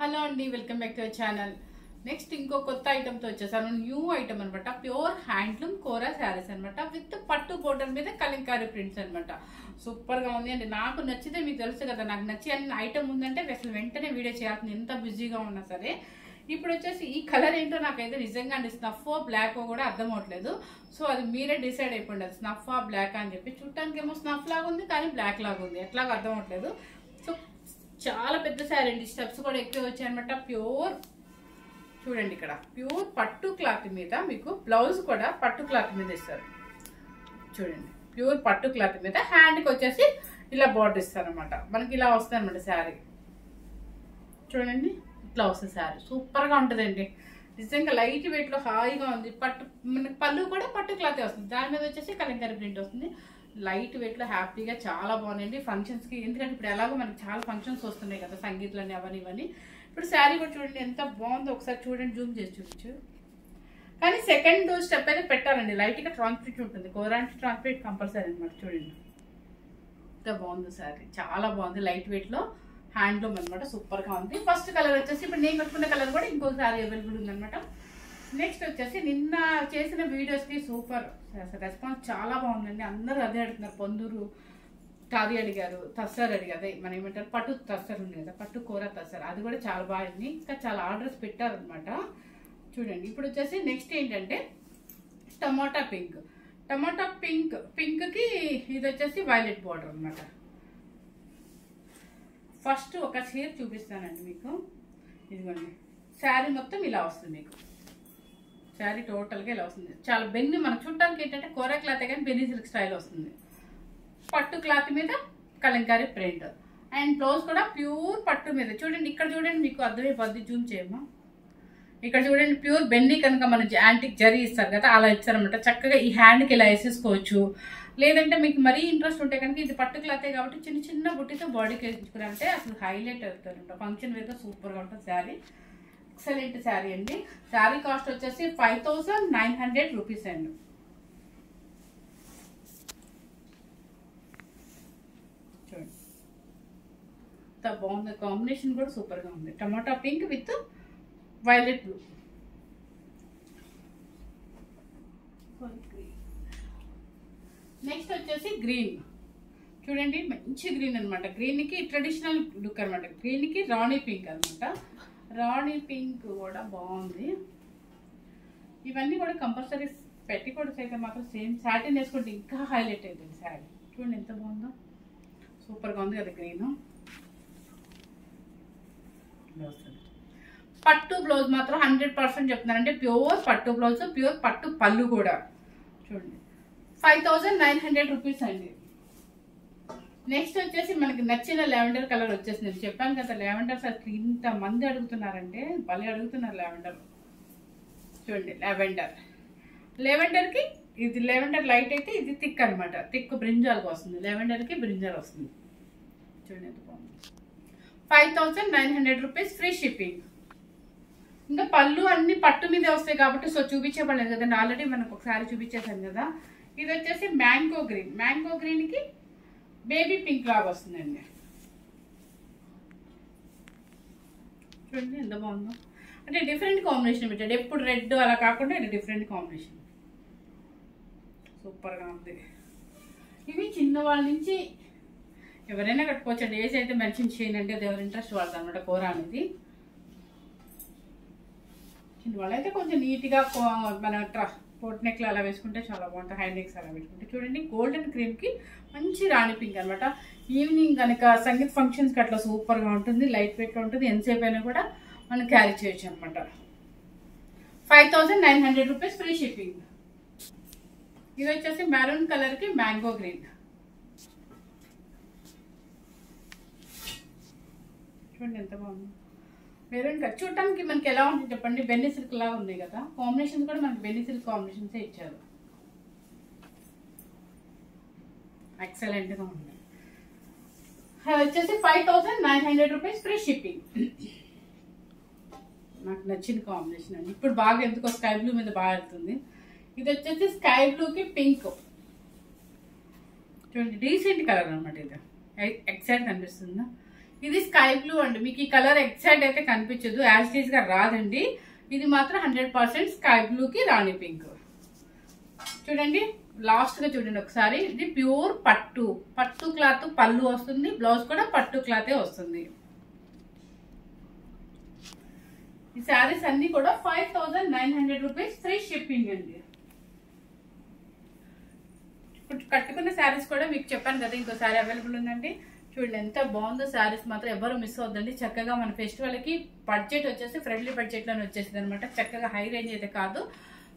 Hello అండి, welcome back to our channel. Next ఇంకో కొత్త ఐటమ్తో వచ్చేసాను. న్యూ ఐటమ్ అనమాట. ప్యూర్ హ్యాండ్లూమ్ కోరా శారీస్ అనమాట. విత్ పట్టు బోర్డర్ మీద కలంకారీ ప్రింట్స్ అనమాట. సూపర్గా ఉంది అండి. నాకు నచ్చితే మీకు తెలుసు కదా, నాకు నచ్చి అన్ని ఐటమ్ ఉందంటే అసలు వెంటనే వీడియో చేయాల్సింది, ఎంత బిజీగా ఉన్నా సరే. ఇప్పుడు వచ్చేసి ఈ కలర్ ఏంటో నాకైతే నిజంగా అండి స్నఫ్ బ్లాక్ కూడా అర్థం అవట్లేదు. సో అది మీరే డిసైడ్ అయిపోండి, అది స్నఫ్ బ్లాక్ అని చెప్పి. చూడటానికి ఏమో స్నఫ్ లాగా ఉంది, కానీ బ్లాక్ లాగా ఉంది, ఎట్లాగో అర్థం అవట్లేదు. సో చాలా పెద్ద శారీ అండి, స్టెప్స్ కూడా ఎక్కువ వచ్చాయనమాట. ప్యూర్ చూడండి, ఇక్కడ ప్యూర్ పట్టు క్లాత్ మీద మీకు బ్లౌజ్ కూడా పట్టు క్లాత్ మీద ఇస్తారు. చూడండి, ప్యూర్ పట్టు క్లాత్ మీద హ్యాండ్కి వచ్చేసి ఇలా బార్డర్ ఇస్తారు అనమాట. మనకి ఇలా వస్తుంది అనమాట శారీ. చూడండి, ఇట్లా వస్తుంది శారీ. సూపర్గా ఉంటుందండి, నిజంగా లైట్ వెయిట్లో హాయిగా ఉంది. పట్టు మనకి పళ్ళు కూడా పట్టు క్లాతే వస్తుంది, దాని మీద వచ్చేసి కలంకారీ ప్రింట్ వస్తుంది. లైట్ వెయిట్లో హ్యాపీగా చాలా బాగుందండి ఫంక్షన్స్కి. ఎందుకంటే ఇప్పుడు ఎలాగో మనకి చాలా ఫంక్షన్స్ వస్తున్నాయి కదా, సంగీతాలని అవన్నీ ఇవన్నీ. ఇప్పుడు శారీ కూడా చూడండి ఎంత బాగుందో, ఒకసారి చూడండి, జూమ్ చేసి చూపించు. కానీ సెకండ్ స్టెప్ అయితే పెట్టాలండి, లైట్గా ట్రాన్స్పరెంట్ ఉంటుంది. కోరాంటి ట్రాన్స్పరెంట్ కంపల్సరీ అనమాట. చూడండి ఎంత బాగుంది శారీ, చాలా బాగుంది. లైట్ వెయిట్లో హ్యాండ్లూమ్ అనమాట, సూపర్గా ఉంది. ఫస్ట్ కలర్ వచ్చేసి ఇప్పుడు నేను కట్టుకున్న కలర్ కూడా ఇంకో శారీ అవైలబుల్ ఉందనమాట. నెక్స్ట్ వచ్చేసి నిన్న చేసిన వీడియోస్కి సూపర్ రెస్పాన్స్ చాలా బాగుందండి. అందరూ అదే అడుగుతున్నారు. పొందూరు టారీ అడిగారు, తస్సర్ అడిగారు, అదే మనం ఏమంటారు పట్టు తస్సర్ ఉంది కదా, పట్టు కూర తస్సర్, అది కూడా చాలా బాగుంది. ఇంకా చాలా ఆర్డర్స్ పెట్టారనమాట. చూడండి, ఇప్పుడు వచ్చేసి నెక్స్ట్ ఏంటంటే టమాటా పింక్. టమాటా పింక్కి ఇది వచ్చేసి వైలెట్ బార్డర్ అనమాట. ఫస్ట్ ఒక చీర చూపిస్తానండి మీకు. ఇదిగోండి, శారీ మొత్తం ఇలా వస్తుంది మీకు. శారీ టోటల్గా ఇలా వస్తుంది. చాలా బెన్ని మనకు చూడటానికి ఏంటంటే కోరా క్లాత్ కానీ బెన్నీ సిల్క్ స్టైల్ వస్తుంది. పట్టు క్లాత్ మీద కలంకారీ ప్రింట్ అండ్ బ్లౌజ్ కూడా ప్యూర్ పట్టు మీద. చూడండి, ఇక్కడ చూడండి, మీకు అర్థమైపోద్ది, జూమ్ చేయమ్మా. ఇక్కడ చూడండి, ప్యూర్ బెన్నీ కనుక మన యాంటిక్ జరీ ఇస్తారు కదా, అలా ఇచ్చారనమాట. చక్కగా ఈ హ్యాండ్కి ఇలా వేసేసుకోవచ్చు. లేదంటే మీకు మరీ ఇంట్రెస్ట్ ఉంటే కనుక ఇది పట్టు క్లాతే కాబట్టి చిన్న చిన్న బుట్టితో బాడీకి వేయించుకున్నారంటే అసలు హైలైట్ అవుతారంట. ఫంక్షన్ వేర్గా సూపర్గా ఉంటుంది శారీ. ఎక్సలెంట్ శారీ అండి. శారీ కాస్ట్ వచ్చేసి 5900 రూపీస్ అండి. చూడండి ఎంత బాగుంది, కాంబినేషన్ కూడా సూపర్గా ఉంది. టమాటా pink with violet blue. Next వచ్చేసి గ్రీన్. చూడండి, మంచి గ్రీన్ అనమాట. గ్రీన్కి ట్రెడిషనల్ లుక్ అనమాట. గ్రీన్కి రాణి పింక్ అనమాట. రాణి పింక్ కూడా బాగుంది. ఇవన్నీ కూడా కంపల్సరీ పెట్టికోట్స్ అయితే మాత్రం సేమ్ సాటిన్ వేసుకుంటే ఇంకా హైలైట్ అవుతుంది శారీ. చూడండి ఎంత బాగుందో, సూపర్గా ఉంది కదా గ్రీన్. పట్టు బ్లౌజ్ మాత్రం 100% చెప్తున్నారంటే ప్యూర్ పట్టు బ్లౌజ్, ప్యూర్ పట్టు పళ్ళు కూడా. చూడండి 5900 రూపీస్ అండి. నెక్స్ట్ వచ్చేసి మనకి నచ్చిన లెవెండర్ కలర్ వచ్చేసింది. నేను చెప్పాను కదా, లెవెండర్ అసలు ఇంత మంది అడుగుతున్నారంటే భలే అడుగుతున్నారు లెవెండర్. చూడండి, లెవెండర్కి ఇది లెవెండర్ లైట్ అయితే ఇది థిక్ అనమాట. థిక్ బ్రింజాల్కి వస్తుంది, లెవెండర్కి బ్రింజాల్ వస్తుంది. చూడండి ఎంత బాగుంది. 5900 రూపీస్, ఫ్రీ షిప్పింగ్. ఇంకా పళ్ళు అన్ని పట్టు మీదే వస్తాయి కాబట్టి సో చూపించేపడలేదు కదండి, ఆల్రెడీ మనకు ఒకసారి చూపించేసాను కదా. ఇది వచ్చేసి మ్యాంగో గ్రీన్. మ్యాంగో గ్రీన్కి బేబీ పింక్ లాగా వస్తుందండి. చూడండి ఎంత బాగుందో, అంటే డిఫరెంట్ కాంబినేషన్ పెట్టాడు. ఎప్పుడు రెడ్ అలా కాకుండా ఇది డిఫరెంట్ కాంబినేషన్, సూపర్గా ఉంది. ఇవి చిన్నవాళ్ళ నుంచి ఎవరైనా కట్టుకోవచ్చండి. ఏజ్ అయితే మెన్షన్ చేయండి, అది ఎవరి ఇంట్రెస్ట్ వాళ్ళది అనమాట. కూర అనేది చిన్నవాళ్ళు అయితే కొంచెం నీట్గా మన కోట్ నెక్లు అలా వేసుకుంటే చాలా బాగుంటుంది. హై నెక్స్ అలా వేసుకుంటే. చూడండి, గోల్డెన్ క్రీమ్కి మంచి రాణి పింక్ అనమాట. ఈవినింగ్ కనుక సంగీత్ ఫంక్షన్స్కి అట్లా సూపర్గా ఉంటుంది, లైట్ వెయిట్లో ఉంటుంది. ఎంతసేపు అయినా కూడా మనం క్యారీ చేయొచ్చు అనమాట. 5900 రూపీస్, ఫ్రీ షిప్పింగ్. ఇది వచ్చేసి మెరూన్ కలర్కి మ్యాంగో గ్రీన్. చూడండి ఎంత బాగుంది. మెరూన్ కలర్ చూడటానికి మనకి ఎలా ఉంటుంది చెప్పండి, బెన్నీ సిల్క్ లాగా ఉంది కదా. కాంబినేషన్స్ కూడా మనకి బెన్నీ సిల్క్ కాంబినేషన్సే ఇచ్చారు. ఎక్సలెంట్గా ఉంది. అది వచ్చేసి 5900 రూపీస్, ఫ్రీ షిప్పింగ్. నాకు నచ్చిన కాంబినేషన్ అండి. ఇప్పుడు బాగా ఎందుకో స్కై బ్లూ మీద బాగా వెళ్తుంది. ఇది వచ్చేసి స్కై బ్లూకి పింక్. చూడండి, డీసెంట్ కలర్ అనమాట. ఇది ఎక్సైట్ అనిపిస్తుందా. ఇది స్కై బ్లూ అండి. మీకు ఈ కలర్ ఎక్సైట్ అయితే కనిపించదు, యాజ్ గా రాదండి. ఇది మాత్రం 100% స్కై బ్లూ కి రాణి పింక్. చూడండి లాస్ట్ గా చూడండి ఒకసారి. ఇది ప్యూర్ పట్టు క్లాత్ పళ్ళు వస్తుంది, బ్లౌజ్ కూడా పట్టు క్లాతే వస్తుంది. ఈ శారీస్ అన్ని కూడా 5900 రూపీస్, ఫ్రీ షిప్పింగ్ అండి. ఇప్పుడు కట్టుకున్న శారీస్ కూడా మీకు చెప్పాను కదా, ఇంకో శారీ అవైలబుల్ ఉందండి. చూడండి ఎంత బాగుందో శారీస్, మాత్రం ఎవరు మిస్ అవుతుందండి. చక్కగా మన ఫెస్టివల్ కి బడ్జెట్ వచ్చేసి ఫ్రెండ్లీ బడ్జెట్ లోనే వచ్చేసింది అనమాట. చక్కగా హై రేంజ్ అయితే కాదు.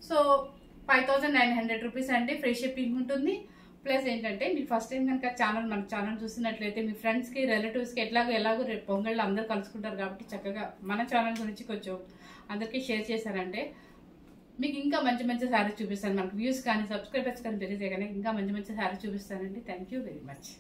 సో 5900 రూపీస్ అండి, ఫ్రీ షిప్పింగ్ ఉంటుంది. ప్లస్ ఏంటంటే మీరు ఫస్ట్ టైం కనుక మన ఛానల్ చూసినట్లయితే మీ ఫ్రెండ్స్ కి రిలేటివ్స్ కి ఎలాగో రేపు పొంగళ్ళు అందరూ కలుసుకుంటారు కాబట్టి చక్కగా మన ఛానల్ గురించి కొంచెం అందరికీ షేర్ చేశారంటే మీకు ఇంకా మంచి శారీస్ చూపిస్తాను. మనకు వ్యూస్ కానీ సబ్స్క్రైబర్స్ కానీ పెరిగితే కానీ ఇంకా మంచి శారీస్ చూపిస్తానండి. Thank you very much.